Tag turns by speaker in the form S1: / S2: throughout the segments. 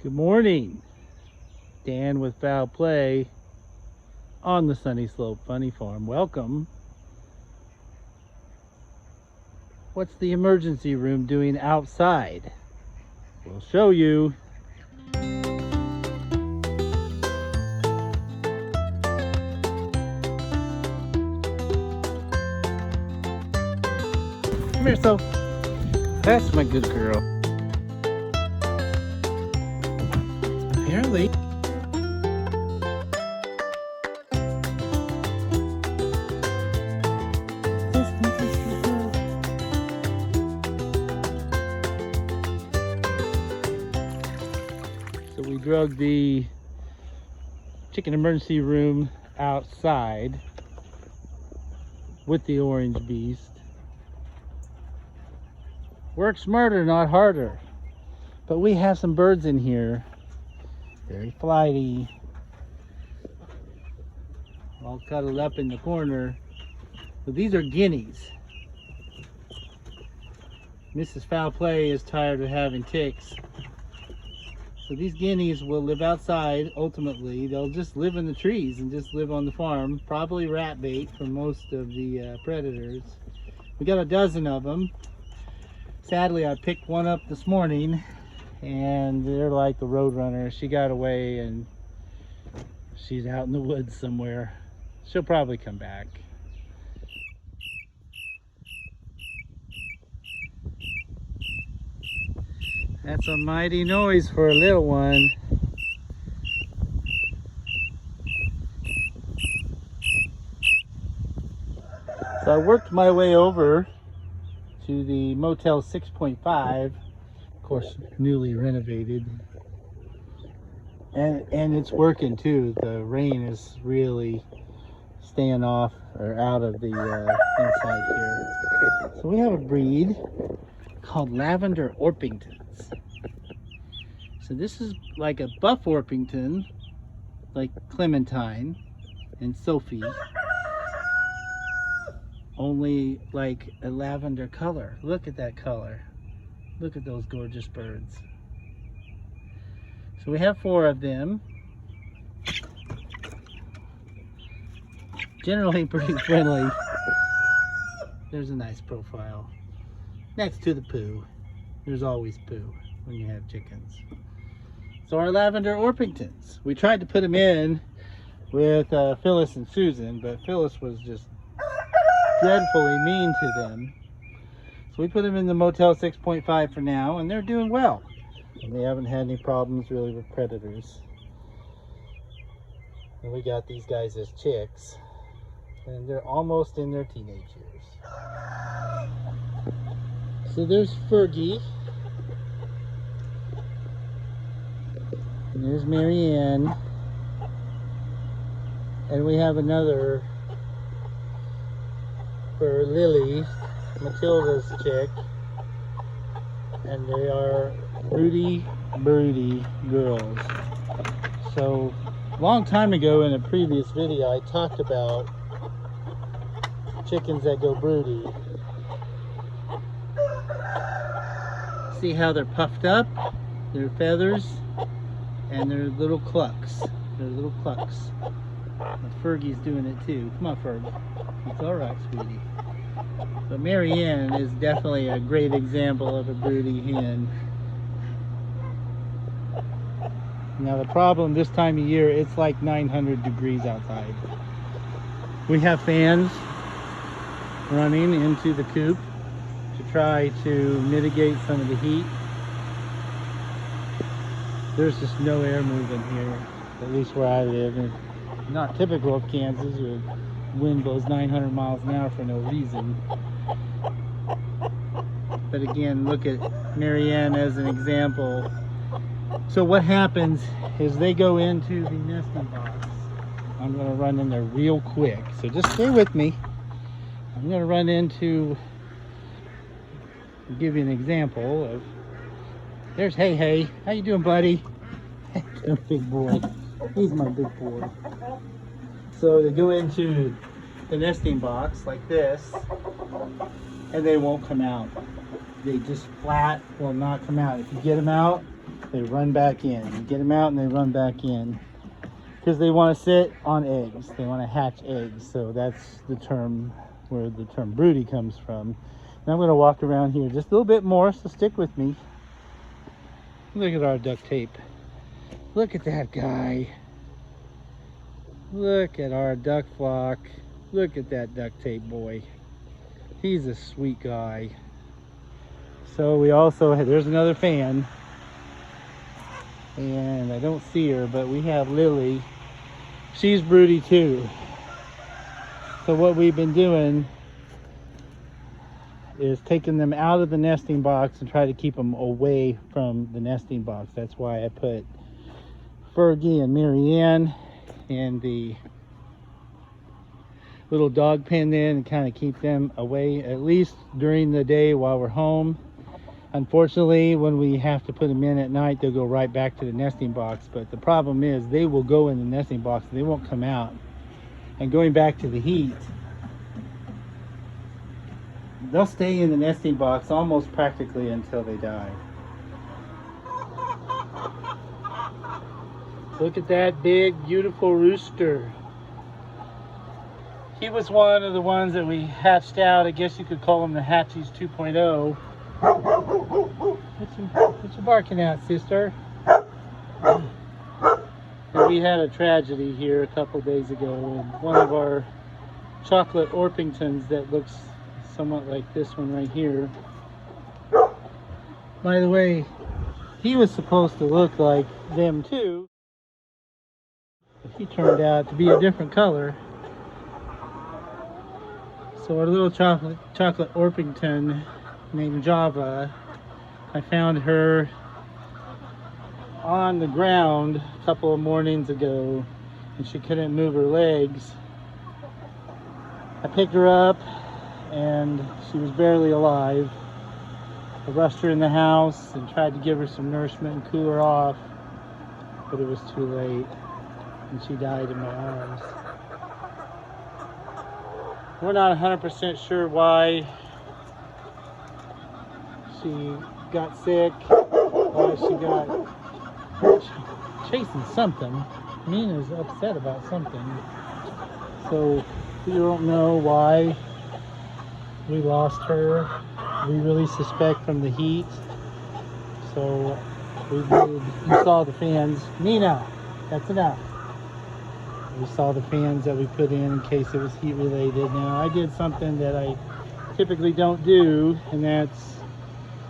S1: Good morning. Dan with Foul Play on the Sunny Slope Funny Farm. Welcome. What's the emergency room doing outside? We'll show you. Come here, Soph. That's my good girl. Apparently. So we drug the chicken emergency room outside with the orange beast. Work smarter, not harder. But we have some birds in here. Very flighty. All cuddled up in the corner. So these are guineas. Mrs. Foul Play is tired of having ticks. So these guineas will live outside ultimately. They'll just live in the trees and just live on the farm. Probably rat bait for most of the predators. We got a dozen of them. Sadly, I picked one up this morning and they're like the road runner. She got away and she's out in the woods somewhere. She'll probably come back. That's a mighty noise for a little one. So I worked my way over to the Motel 6.5, of course newly renovated, and it's working too. The rain is really staying off or out of the inside here. So we have a breed called Lavender Orpingtons. So this is like a buff Orpington, like Clementine and Sophie, only like a lavender color. Look at that color. Look at those gorgeous birds. So we have 4 of them. Generally pretty friendly. There's a nice profile. Next to the poo. There's always poo when you have chickens. So our Lavender Orpingtons. We tried to put them in with Phyllis and Susan, but Phyllis was just dreadfully mean to them. So we put them in the Motel 6.5 for now, and they're doing well. And they haven't had any problems really with predators. And we got these guys as chicks, and they're almost in their teenage years. So there's Fergie. And there's Marianne. And we have another for Lily, Matilda's chick, and they are Broody girls. So long time ago in a previous video I talked about chickens that go broody. See how they're puffed up, their feathers, and their little clucks. They're little clucks. And Fergie's doing it too. Come on, Ferg. It's alright, sweetie. But Marianne is definitely a great example of a broody hen. Now the problem this time of year, it's like 900 degrees outside. We have fans running into the coop to try to mitigate some of the heat. There's just no air moving here, at least where I live. And not typical of Kansas, where wind blows 900 miles an hour for no reason. But again, look at Marianne as an example. So what happens is they go into the nesting box. I'm going to run in there real quick, so just stay with me. I'm going to run into, give you an example of, there's Hey. How you doing, buddy? Big boy. He's my big boy. So they go into the nesting box like this, and they won't come out. They just flat will not come out. If you get them out, they run back in. You get them out and they run back in because they want to sit on eggs. They want to hatch eggs. So that's the term where the term broody comes from. And I'm going to walk around here just a little bit more, so stick with me. Look at our duct tape. Look at that guy. Look at our duck flock. Look at that duct tape boy. He's a sweet guy. So we also have, there's another fan. And I don't see her, but we have Lily. She's broody too. So what we've been doing is taking them out of the nesting box and try to keep them away from the nesting box. That's why I put Fergie and Marianne in the little dog pen in and kind of keep them away, at least during the day while we're home. Unfortunately, when we have to put them in at night, they'll go right back to the nesting box. But the problem is they will go in the nesting box and they won't come out. And going back to the heat, they'll stay in the nesting box almost practically until they die. Look at that big, beautiful rooster. He was one of the ones that we hatched out. I guess you could call him the Hatchies 2.0. What you barking at, sister? And we had a tragedy here a couple days ago, and one of our chocolate Orpingtons that looks somewhat like this one right here. By the way, he was supposed to look like them too, but he turned out to be a different color. So our little chocolate Orpington named Java, I found her on the ground a couple of mornings ago and she couldn't move her legs. I picked her up and she was barely alive. I rushed her in the house and tried to give her some nourishment and cool her off, but it was too late and she died in my arms. We're not 100% sure why she got sick, why she got chasing something. Nina's upset about something. So we don't know why we lost her. We really suspect from the heat. So you saw the fans. Nina, that's enough. We saw the fans that we put in case it was heat related. Now I did something that I typically don't do, and that's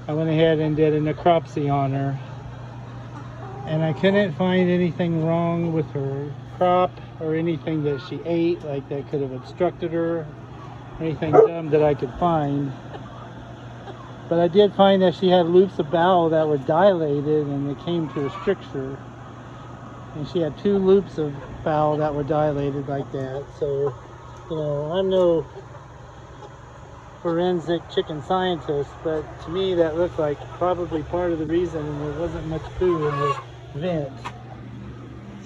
S1: I went ahead and did a necropsy on her. And I couldn't find anything wrong with her crop or anything that she ate, like that could have obstructed her, or anything dumb that I could find. But I did find that she had loops of bowel that were dilated and they came to a stricture. And she had 2 loops of bowel that were dilated like that. So, you know, I'm no forensic chicken scientist, but to me that looked like probably part of the reason, and there wasn't much poo in the vent.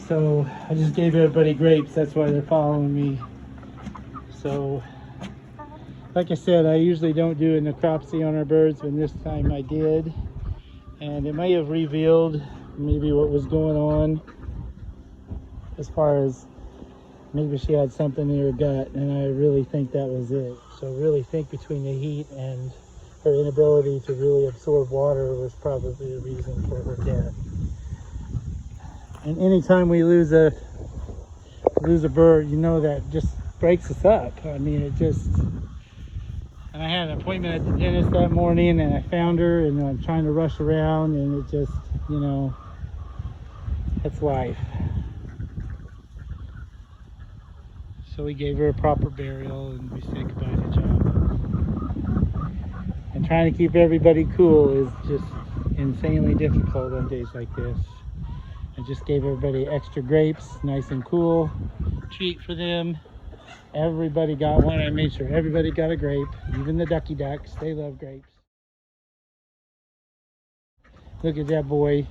S1: So I just gave everybody grapes. That's why they're following me. So like I said, I usually don't do a necropsy on our birds, but this time I did, and it may have revealed maybe what was going on, as far as maybe she had something in her gut, and I really think that was it. So I really think between the heat and her inability to really absorb water was probably the reason for her death. And anytime we lose a bird, you know, that just breaks us up. I mean, it just... And I had an appointment at the dentist that morning, and I found her, and I'm trying to rush around, and it just, you know, that's life. So we gave her a proper burial, and we said goodbye to Java. And trying to keep everybody cool is just insanely difficult on days like this. I just gave everybody extra grapes, nice and cool, treat for them. Everybody got one. I made sure everybody got a grape, even the ducky ducks. They love grapes. Look at that boy.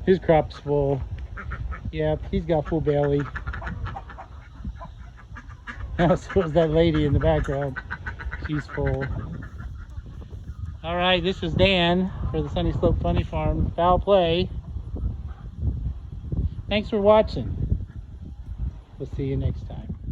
S1: His crop's full. Yep, he's got full belly. Now so is that lady in the background. She's full. All right, this is Dan for the Sunny Slope Funny Farm. Foul play. Thanks for watching. We'll see you next time.